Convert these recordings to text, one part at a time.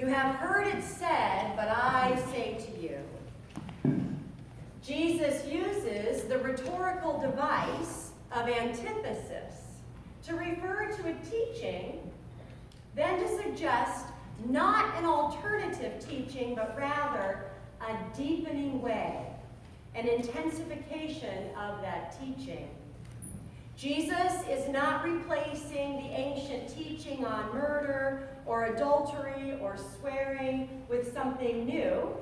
have heard it said, but I say to you. Jesus uses the rhetorical device of antithesis to refer to a teaching, then to suggest not an alternative teaching, but rather a deepening way, an intensification of that teaching. Jesus is not replacing the ancient teaching on murder or adultery or swearing with something new.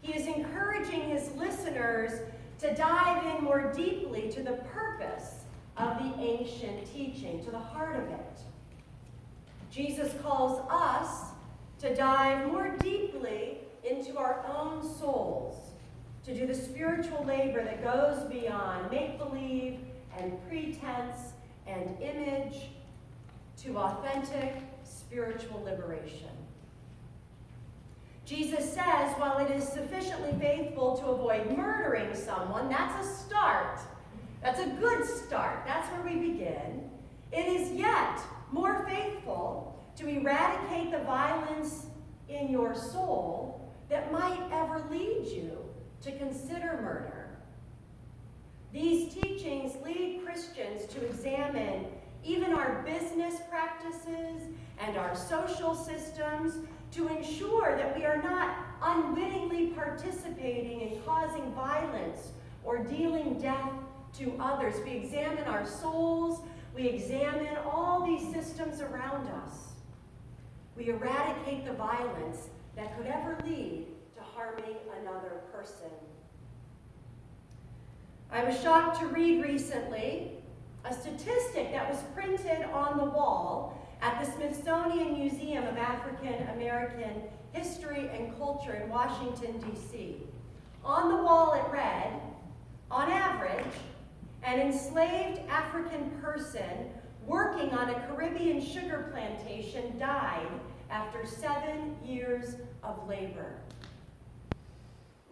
He is encouraging his listeners to dive in more deeply to the purpose of the ancient teaching, to the heart of it. Jesus calls us to dive more deeply into our own souls, to do the spiritual labor that goes beyond make-believe and pretense and image to authentic spiritual liberation. Jesus says, while it is sufficiently faithful to avoid murdering someone, that's a start. That's a good start. That's where we begin. It is yet more faithful to eradicate the violence in your soul that might ever lead you to consider murder. These teachings lead Christians to examine even our business practices and our social systems to ensure that we are not unwittingly participating in causing violence or dealing death to others. We examine our souls. We examine all these systems around us. We eradicate the violence that could ever lead to harming another person. I was shocked to read recently a statistic that was printed on the wall at the Smithsonian Museum of African American History and Culture in Washington, D.C. On the wall it read, on average, an enslaved African person working on a Caribbean sugar plantation died after 7 years of labor.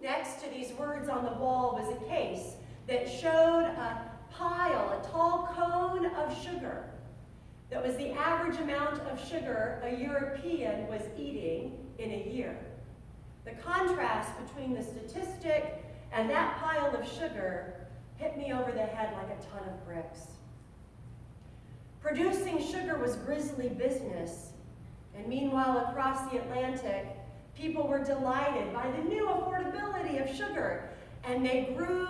Next to these words on the wall was a case that showed a tall cone of sugar that was the average amount of sugar a European was eating in a year. The contrast between the statistic and that pile of sugar hit me over the head like a ton of bricks. Producing sugar was grisly business, and meanwhile across the Atlantic, people were delighted by the new affordability of sugar, and they grew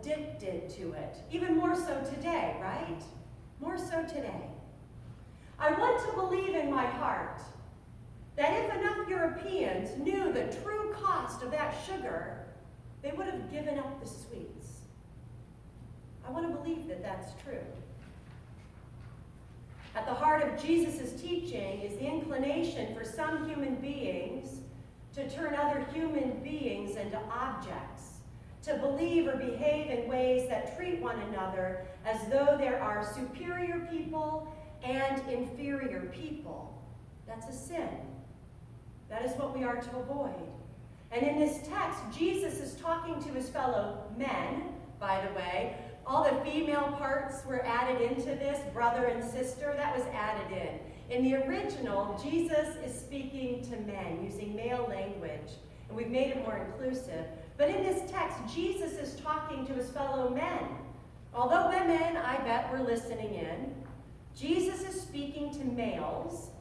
addicted to it. Even more so today, right? More so today. I want to believe in my heart that if enough Europeans knew the true cost of that sugar, they would have given up the sweets. I want to believe that that's true. At the heart of Jesus' teaching is the inclination for some human beings to turn other human beings into objects, to believe or behave in ways that treat one another as though there are superior people and inferior people. That's a sin. That is what we are to avoid. And in this text, Jesus is talking to his fellow men, by the way. All the female parts were added into this, brother and sister, that was added in. In the original, Jesus is speaking to men using male language, and we've made it more inclusive. But in this text, Jesus is talking to his fellow men. Although women, I bet, were listening in, Jesus is speaking to males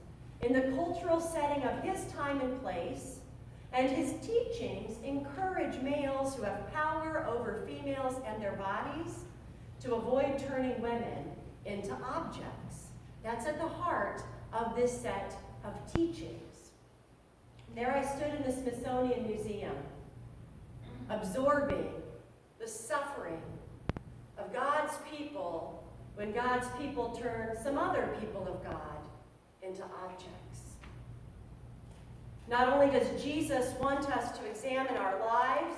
in the cultural setting of his time and place, and his teachings encourage males who have power over females and their bodies to avoid turning women into objects. That's at the heart of this set of teachings. There I stood in the Smithsonian Museum, absorbing the suffering of God's people when God's people turn some other people of God into objects. Not only does Jesus want us to examine our lives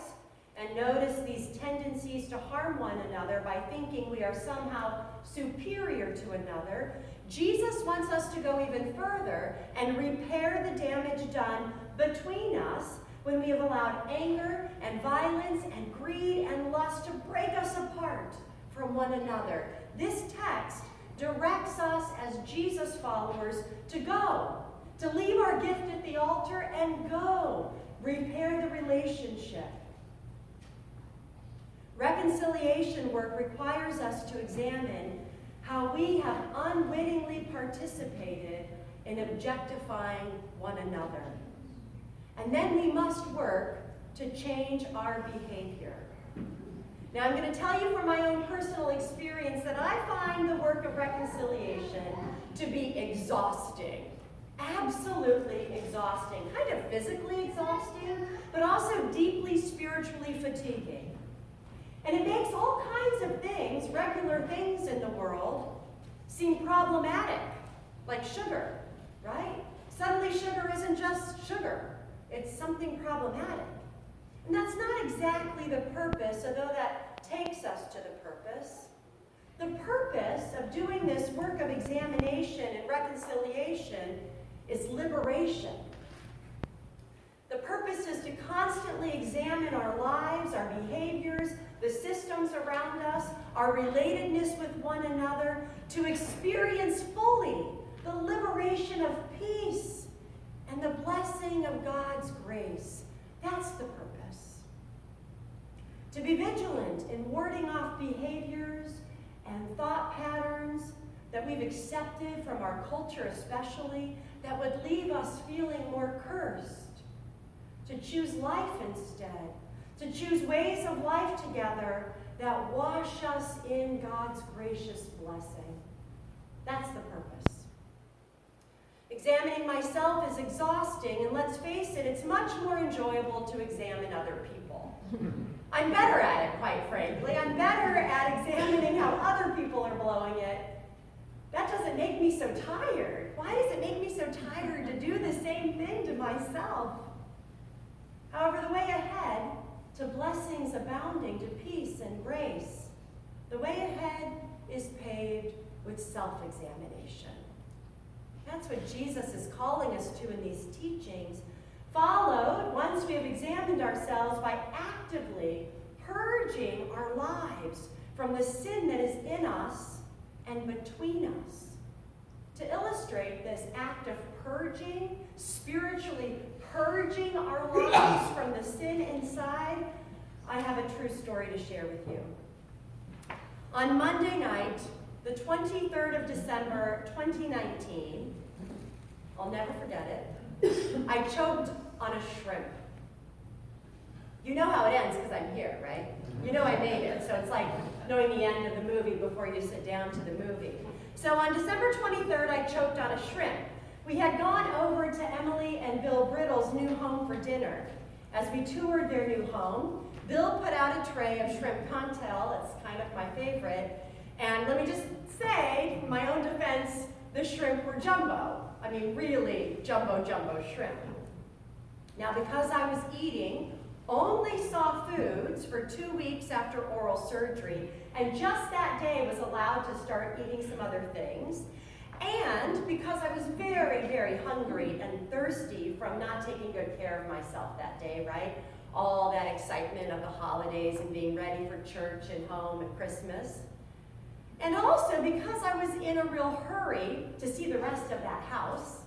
and notice these tendencies to harm one another by thinking we are somehow superior to another, Jesus wants us to go even further and repair the damage done between us when we have allowed anger and violence and greed and lust to break us apart from one another. This text directs us as Jesus followers to go, to leave our gift at the altar and go repair the relationship. Reconciliation work requires us to examine how we have unwittingly participated in objectifying one another. And then we must work to change our behavior. Now, I'm going to tell you from my own personal experience that I find the work of reconciliation to be exhausting. Absolutely exhausting. Kind of physically exhausting, but also deeply spiritually fatiguing. And it makes all kinds of things, regular things in the world, seem problematic, like sugar, right? Suddenly sugar isn't just sugar. It's something problematic. And that's not exactly the purpose, although that takes us to the purpose. The purpose of doing this work of examination and reconciliation is liberation. The purpose is to constantly examine our lives, our behaviors, the systems around us, our relatedness with one another, to experience fully the liberation of peace and the blessing of God's grace. That's the purpose. To be vigilant in warding off behaviors and thought patterns that we've accepted from our culture especially, that would leave us feeling more cursed. To choose life instead. To choose ways of life together that wash us in God's gracious blessing. That's the purpose. Examining myself is exhausting, and let's face it, it's much more enjoyable to examine other people. I'm better at it, quite frankly. I'm better at examining how other people are blowing it. That doesn't make me so tired. Why does it make me so tired to do the same thing to myself? However, the way ahead to blessings abounding, to peace and grace, the way ahead is paved with self-examination. That's what Jesus is calling us to in these teachings, followed, once we have examined ourselves, by actively purging our lives from the sin that is in us and between us. To illustrate this act of purging, spiritually purging our lives from the sin inside, I have a true story to share with you. On Monday night, the 23rd of December, 2019, I'll never forget it, I choked on a shrimp. You know how it ends because I'm here, right? You know I made it, so it's like knowing the end of the movie before you sit down to the movie. So on December 23rd, I choked on a shrimp. We had gone over to Emily and Bill Brittle's new home for dinner. As we toured their new home, Bill put out a tray of shrimp Cantel, it's kind of my favorite, and let me just say, for my own defense, the shrimp were jumbo. I mean, really jumbo shrimp. Now, because I was eating only soft foods for 2 weeks after oral surgery, and just that day was allowed to start eating some other things, and because I was very, very hungry and thirsty from not taking good care of myself that day, right? All that excitement of the holidays and being ready for church and home at Christmas. And also because I was in a real hurry to see the rest of that house,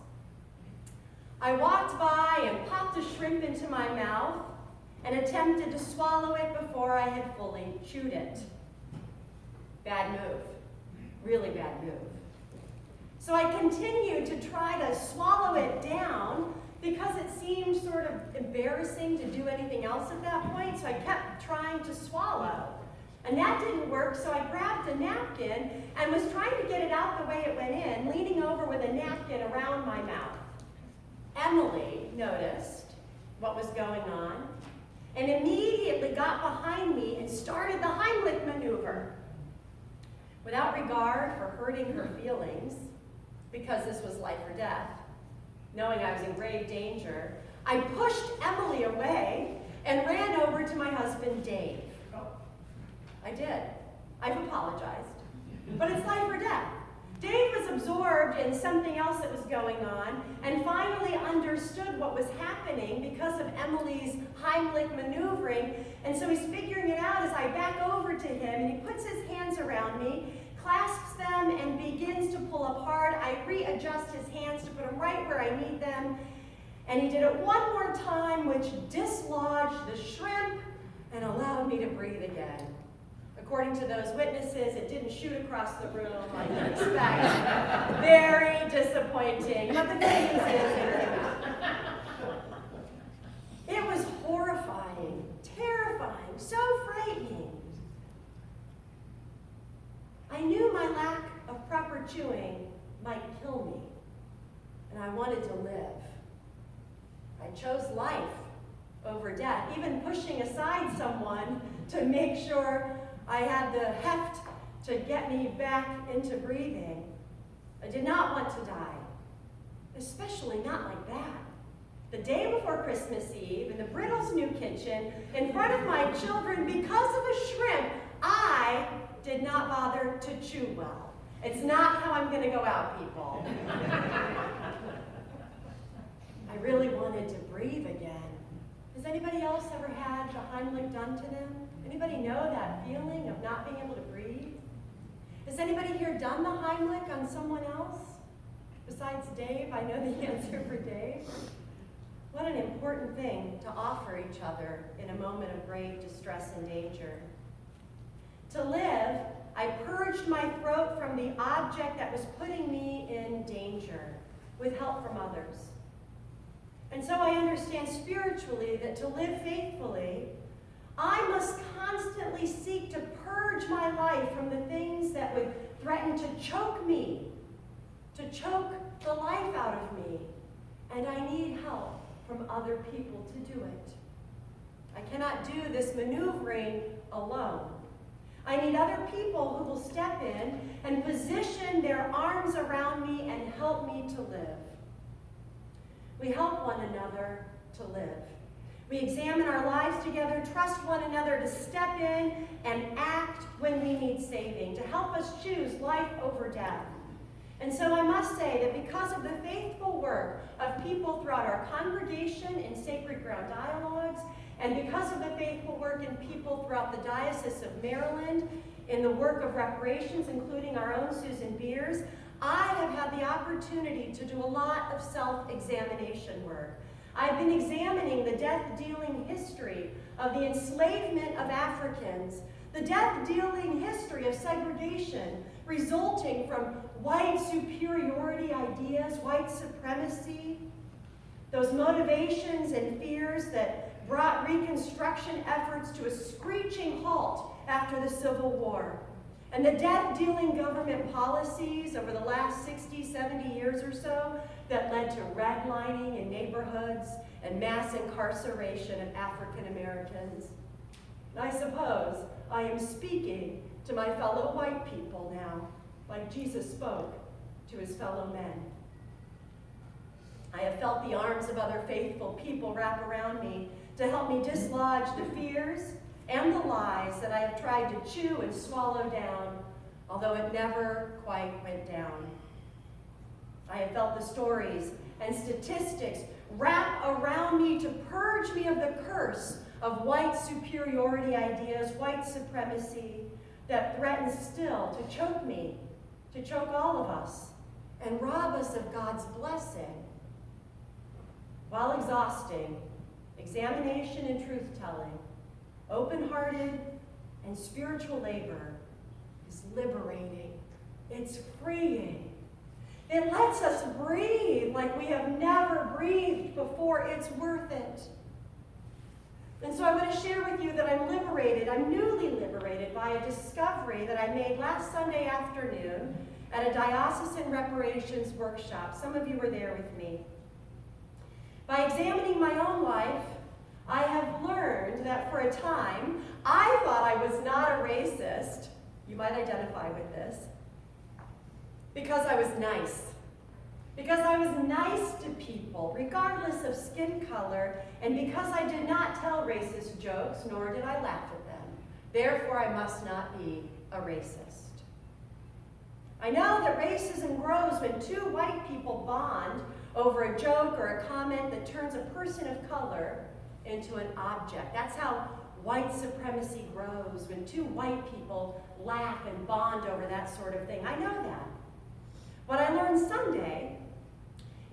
I walked by and popped a shrimp into my mouth and attempted to swallow it before I had fully chewed it. Bad move. Really bad move. So I continued to try to swallow it down because it seemed sort of embarrassing to do anything else at that point, so I kept trying to swallow. And that didn't work, so I grabbed a napkin and was trying to get it out the way it went in, leaning over with a napkin around my mouth. Emily noticed what was going on and immediately got behind me and started the Heimlich maneuver. Without regard for hurting her feelings, because this was life or death, knowing I was in grave danger, I pushed Emily away and ran over to my husband, Dave. I did. I've apologized. But it's life or death. Dave was absorbed in something else that was going on and finally understood what was happening because of Emily's Heimlich maneuvering. And so he's figuring it out as I back over to him, and he puts his hands around me, clasps them, and begins to pull apart. I I readjust his hands to put them right where I need them. And he did it one more time, which dislodged the shrimp and allowed me to breathe again. According to those witnesses, it didn't shoot across the room like you expect. Very disappointing. But the good news is it came out. It was horrifying, terrifying, so frightening. I knew my lack of proper chewing might kill me, and I wanted to live. I chose life over death, even pushing aside someone to make sure I had the heft to get me back into breathing. I did not want to die, especially not like that. The day before Christmas Eve, in the Brittles' new kitchen, in front of my children, because of a shrimp, I did not bother to chew well. It's not how I'm going to go out, people. I really wanted to breathe again. Has anybody else ever had the Heimlich done to them? Anybody know that feeling of not being able to breathe? Has anybody here done the Heimlich on someone else? Besides Dave, I know the answer for Dave. What an important thing to offer each other in a moment of great distress and danger. To live, I purged my throat from the object that was putting me in danger with help from others. And so I understand spiritually that to live faithfully, I must constantly seek to purge my life from the things that would threaten to choke me, to choke the life out of me. And I need help from other people to do it. I cannot do this maneuvering alone. I need other people who will step in and position their arms around me and help me to live. We help one another to live. We examine our lives together, trust one another to step in and act when we need saving, to help us choose life over death. And so I must say that because of the faithful work of people throughout our congregation in Sacred Ground Dialogues, and because of the faithful work in people throughout the Diocese of Maryland, in the work of reparations, including our own Susan Beers, I have had the opportunity to do a lot of self-examination work. I've been examining the death-dealing history of the enslavement of Africans, the death-dealing history of segregation resulting from white superiority ideas, white supremacy, those motivations and fears that brought Reconstruction efforts to a screeching halt after the Civil War, and the death-dealing government policies over the last 60, 70 years or so that led to redlining in neighborhoods and mass incarceration of African Americans. I suppose I am speaking to my fellow white people now, like Jesus spoke to his fellow men. I have felt the arms of other faithful people wrap around me to help me dislodge the fears and the lies that I have tried to chew and swallow down, although it never quite went down. I have felt the stories and statistics wrap around me to purge me of the curse of white superiority ideas, white supremacy, that threatens still to choke me, to choke all of us, and rob us of God's blessing. While exhausting, examination and truth-telling, open-hearted and spiritual labor is liberating. It's freeing. It lets us breathe like we have never breathed before. It's worth it. And so I want to share with you that I'm liberated. I'm newly liberated by a discovery that I made last Sunday afternoon at a diocesan reparations workshop. Some of you were there with me. By examining my own life, I have learned that for a time, I thought I was not a racist. You might identify with this. Because I was nice. Because I was nice to people, regardless of skin color, and because I did not tell racist jokes, nor did I laugh at them. Therefore, I must not be a racist. I know that racism grows when two white people bond over a joke or a comment that turns a person of color into an object. That's how white supremacy grows, when two white people laugh and bond over that sort of thing. I know that. What I learned on Sunday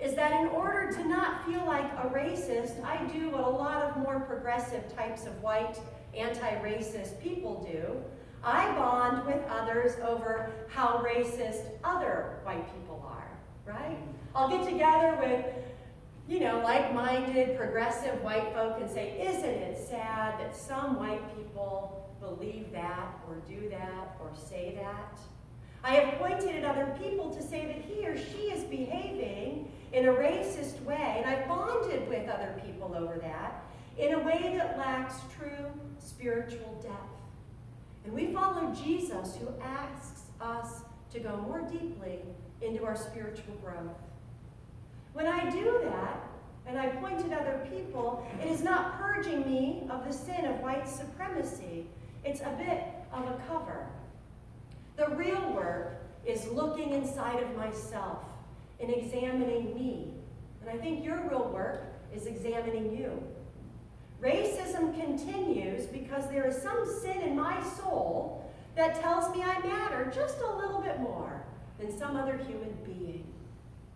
is that in order to not feel like a racist, I do what a lot of more progressive types of white anti-racist people do. I bond with others over how racist other white people are, right? I'll get together with, like-minded, progressive white folk and say, isn't it sad that some white people believe that or do that or say that? I have pointed at other people to say that he or she is behaving in a racist way, and I've bonded with other people over that in a way that lacks true spiritual depth. And we follow Jesus, who asks us to go more deeply into our spiritual growth. When I do that, and I point at other people, it is not purging me of the sin of white supremacy. It's a bit of a cover. The real work is looking inside of myself and examining me. And I think your real work is examining you. Racism continues because there is some sin in my soul that tells me I matter just a little bit more than some other human being.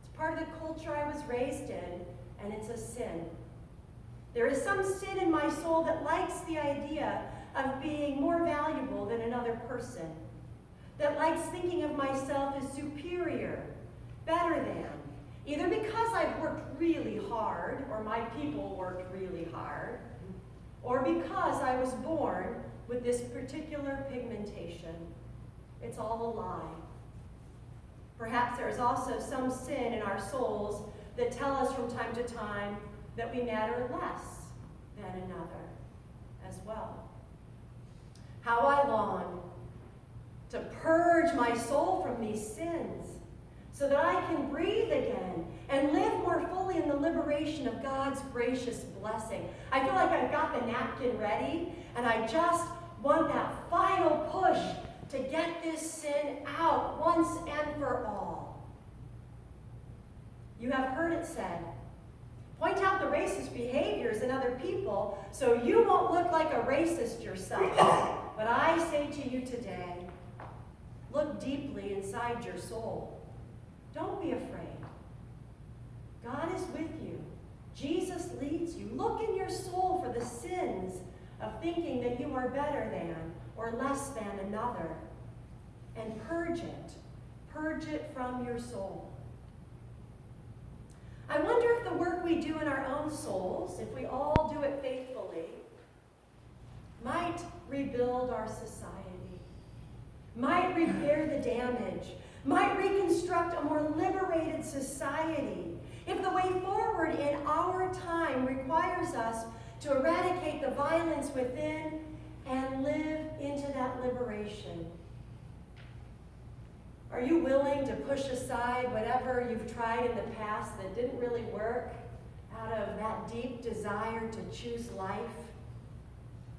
It's part of the culture I was raised in, and it's a sin. There is some sin in my soul that likes the idea of being more valuable than another person, that likes thinking of myself as superior, better than, either because I've worked really hard, or my people worked really hard, or because I was born with this particular pigmentation. It's all a lie. Perhaps there is also some sin in our souls that tell us from time to time that we matter less than another as well. How I long to purge my soul from these sins so that I can breathe again and live more fully in the liberation of God's gracious blessing. I feel like I've got the napkin ready, and I just want that final push to get this sin out once and for all. You have heard it said, point out the racist behaviors in other people so you won't look like a racist yourself. But I say to you today, look deeply inside your soul. Don't be afraid. God is with you. Jesus leads you. Look in your soul for the sins of thinking that you are better than or less than another, and purge it. Purge it from your soul. I wonder if the work we do in our own souls, if we all do it faithfully, might rebuild our society, might repair the damage, might reconstruct a more liberated society, if the way forward in our time requires us to eradicate the violence within and live into that liberation. Are you willing to push aside whatever you've tried in the past that didn't really work out of that deep desire to choose life?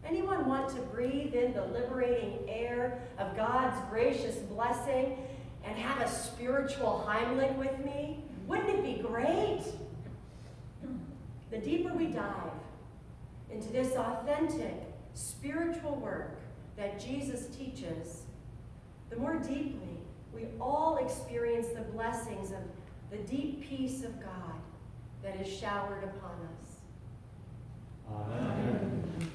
Anyone want to breathe in the liberating air of God's gracious blessing and have a spiritual Heimlich with me? Wouldn't it be great? The deeper we dive into this authentic spiritual work that Jesus teaches, the more deeply we all experience the blessings of the deep peace of God that is showered upon us. Amen.